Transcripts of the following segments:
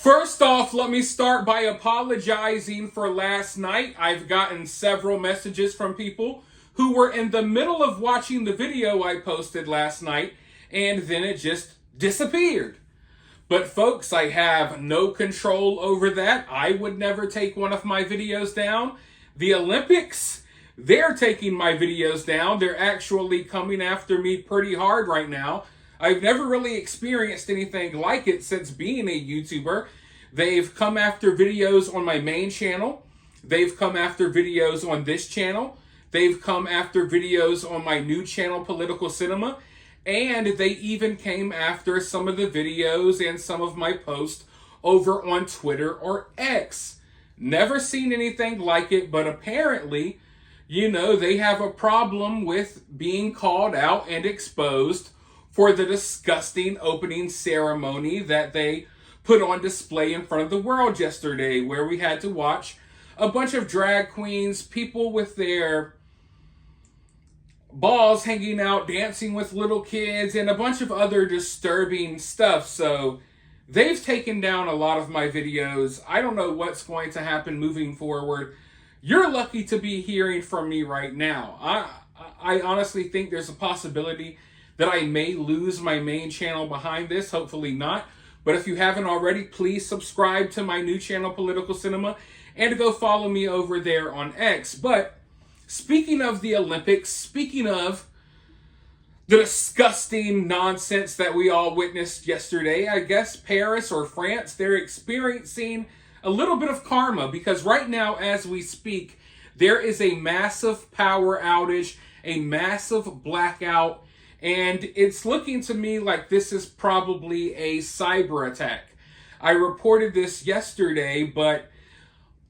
First off, let me start by apologizing for last night. I've gotten several messages from people who were in the middle of watching the video I posted last night, and then it just disappeared. But folks, I have no control over that. I would never take one of my videos down. The Olympics, they're taking my videos down. They're actually coming after me pretty hard right now. I've never really experienced anything like it since being a YouTuber. They've come after videos on my main channel. They've come after videos on this channel. They've come after videos on my new channel, Political Cinema. And they even came after some of the videos and some of my posts over on Twitter or X. Never seen anything like it, but apparently, they have a problem with being called out and exposed for the disgusting opening ceremony that they put on display in front of the world yesterday, where we had to watch a bunch of drag queens, people with their balls hanging out, dancing with little kids, and a bunch of other disturbing stuff. So they've taken down a lot of my videos. I don't know what's going to happen moving forward. You're lucky to be hearing from me right now. I honestly think there's a possibility that I may lose my main channel behind this. Hopefully not. But if you haven't already, please subscribe to my new channel, Political Cinema, and go follow me over there on X. But speaking of the Olympics, speaking of the disgusting nonsense that we all witnessed yesterday, I guess Paris or France, they're experiencing a little bit of karma, because right now as we speak, there is a massive power outage, a massive blackout, and it's looking to me like this is probably a cyber attack. I reported this yesterday, but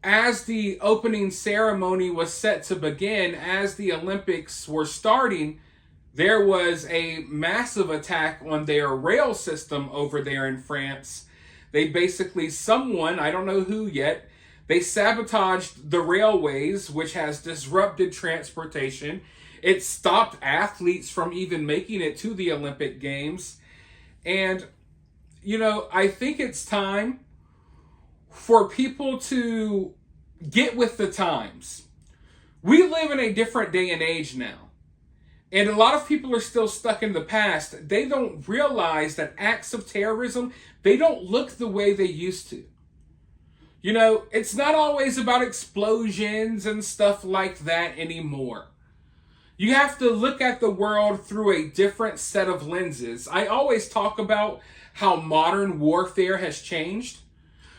as the opening ceremony was set to begin, as the Olympics were starting, there was a massive attack on their rail system over there in France. They basically, someone, I don't know who yet, they sabotaged the railways, which has disrupted transportation. It stopped athletes from even making it to the Olympic Games. And, I think it's time for people to get with the times. We live in a different day and age now. And a lot of people are still stuck in the past. They don't realize that acts of terrorism, they don't look the way they used to. It's not always about explosions and stuff like that anymore. You have to look at the world through a different set of lenses. I always talk about how modern warfare has changed.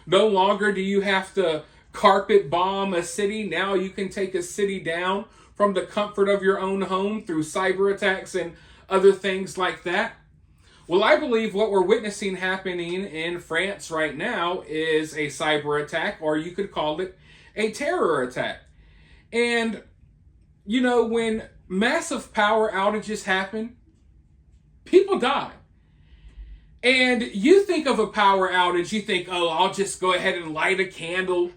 No longer do you have to carpet bomb a city. Now you can take a city down from the comfort of your own home through cyber attacks and other things like that. Well, I believe what we're witnessing happening in France right now is a cyber attack, or you could call it a terror attack. And, when massive power outages happen, people die. And you think of a power outage, you think, oh, I'll just go ahead and light a candle.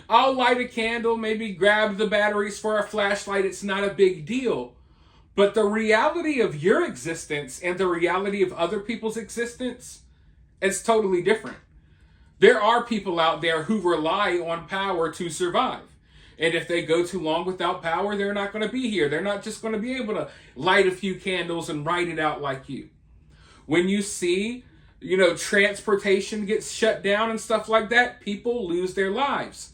I'll light a candle, maybe grab the batteries for a flashlight. It's not a big deal. But the reality of your existence and the reality of other people's existence is totally different. There are people out there who rely on power to survive. And if they go too long without power, they're not going to be here. They're not just going to be able to light a few candles and ride it out like you. When you see, transportation gets shut down and stuff like that, people lose their lives.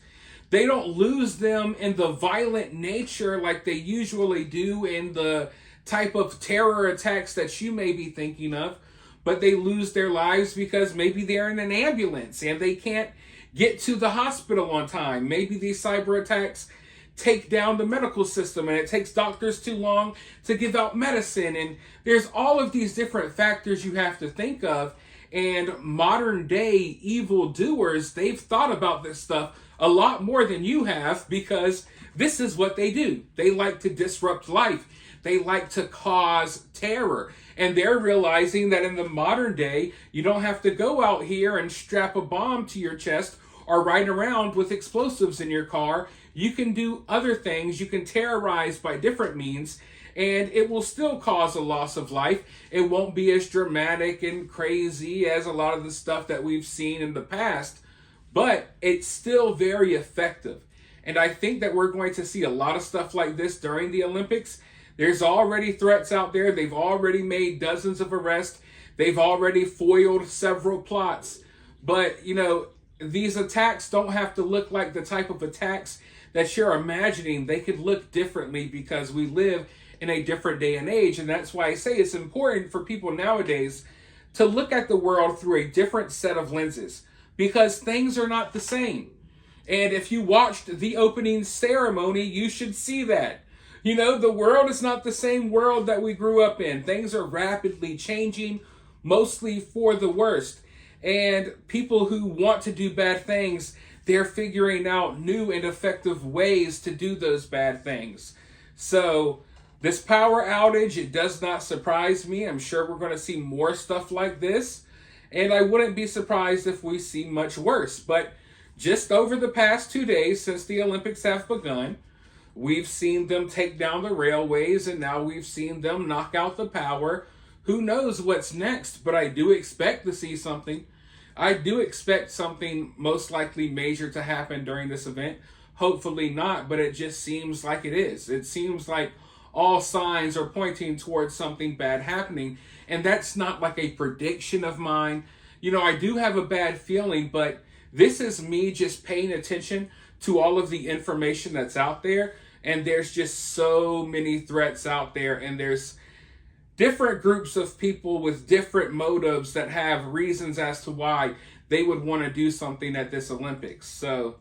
They don't lose them in the violent nature like they usually do in the type of terror attacks that you may be thinking of, but they lose their lives because maybe they're in an ambulance and they can't get to the hospital on time. Maybe these cyber attacks take down the medical system and it takes doctors too long to give out medicine. And there's all of these different factors you have to think of. And modern day evildoers, they've thought about this stuff a lot more than you have, because this is what they do. They like to disrupt life. They like to cause terror. And they're realizing that in the modern day, you don't have to go out here and strap a bomb to your chest or ride around with explosives in your car. You can do other things. You can terrorize by different means. and it will still cause a loss of life. It won't be as dramatic and crazy as a lot of the stuff that we've seen in the past, but it's still very effective. And I think that we're going to see a lot of stuff like this during the Olympics. There's already threats out there. They've already made dozens of arrests. They've already foiled several plots. But, you know, these attacks don't have to look like the type of attacks that you're imagining. They could look differently because we live in a different day and age. And that's why I say it's important for people nowadays to look at the world through a different set of lenses, because things are not the same. And if you watched the opening ceremony, you should see that. You know, the world is not the same world that we grew up in. Things are rapidly changing, mostly for the worst. And people who want to do bad things, they're figuring out new and effective ways to do those bad things. So this power outage, it does not surprise me. I'm sure we're going to see more stuff like this. And I wouldn't be surprised if we see much worse. But just over the past 2 days since the Olympics have begun, we've seen them take down the railways, and now we've seen them knock out the power. Who knows what's next, but I do expect to see something. I do expect something most likely major to happen during this event. Hopefully not, but it just seems like it is. It seems like all signs are pointing towards something bad happening, and that's not like a prediction of mine. You know, I do have a bad feeling, but this is me just paying attention to all of the information that's out there, and there's just so many threats out there, and there's different groups of people with different motives that have reasons as to why they would want to do something at this Olympics. So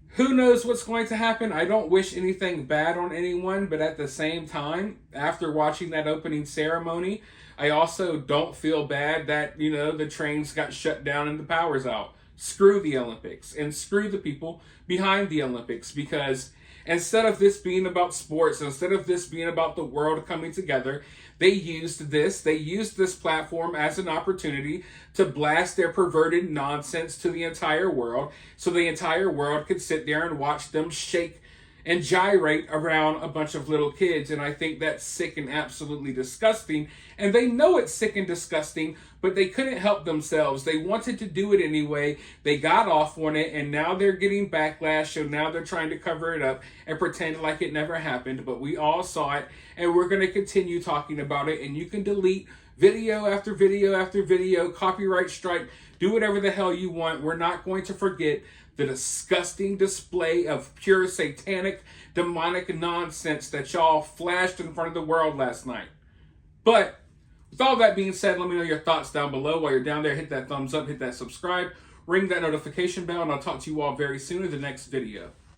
who knows what's going to happen? I don't wish anything bad on anyone, but at the same time, after watching that opening ceremony, I also don't feel bad that, you know, the trains got shut down and the power's out. Screw the Olympics and screw the people behind the Olympics, because instead of this being about sports, instead of this being about the world coming together, they used this platform as an opportunity to blast their perverted nonsense to the entire world, so the entire world could sit there and watch them shake and gyrate around a bunch of little kids. And I think that's sick and absolutely disgusting. And they know it's sick and disgusting, but they couldn't help themselves. They wanted to do it anyway. They got off on it, and now they're getting backlash. So now they're trying to cover it up and pretend like it never happened. But we all saw it, and we're going to continue talking about it. And you can delete video after video after video, copyright strike, do whatever the hell you want. We're not going to forget the disgusting display of pure satanic, demonic nonsense that y'all flashed in front of the world last night. But with all that being said, let me know your thoughts down below. While you're down there, hit that thumbs up, hit that subscribe, ring that notification bell, and I'll talk to you all very soon in the next video.